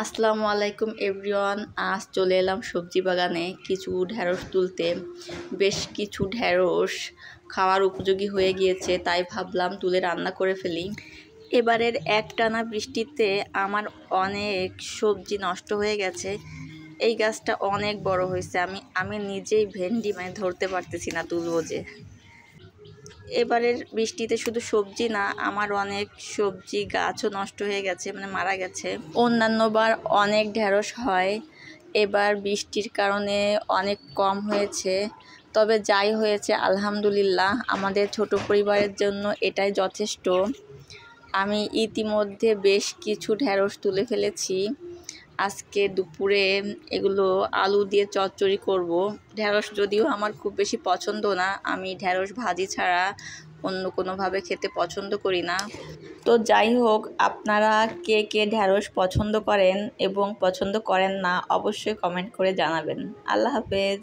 আসসালামু আলাইকুম এভরিওয়ান। আজ চলে এলাম সবজি বাগানে কিছু ঢেঁড়স তুলতে। বেশ কিছু ঢেঁড়স খাওয়ার উপযোগী হয়ে গিয়েছে, তাই ভাবলাম তুলে রান্না করে ফেলি। এবারের একটানা বৃষ্টিতে আমার অনেক সবজি নষ্ট হয়ে গেছে। এই গাছটা অনেক বড় হয়েছে, আমি নিজেই ভেন্ডি ধরতে পারতেছি না তুলবো যে। এবারের বৃষ্টিতে শুধু সবজি না, আমার অনেক সবজি গাছও নষ্ট হয়ে গেছে, মারা গেছে। অন্যান্যবার অনেক ঢেঁড়স হয়, এবার বৃষ্টির কারণে অনেক কম হয়েছে। তবে যাই হয়েছে আলহামদুলিল্লাহ, আমাদের ছোট পরিবারের জন্য এটাই যথেষ্ট। আমি ইতিমধ্যে বেশ কিছু ঢেঁড়স তুলে ফেলেছি। আজকে দুপুরে এগুলো আলু দিয়ে চচ্চড়ি করব। ঢেঁড়স যদিও আমার খুব বেশি পছন্দ না, আমি ঢেঁড়স ভাজি ছাড়া অন্য কোনোভাবে খেতে পছন্দ করি না। তো যাই হোক, আপনারা কে কে ঢেঁড়স পছন্দ করেন এবং পছন্দ করেন না অবশ্যই কমেন্ট করে জানাবেন। আল্লাহ হাফেজ।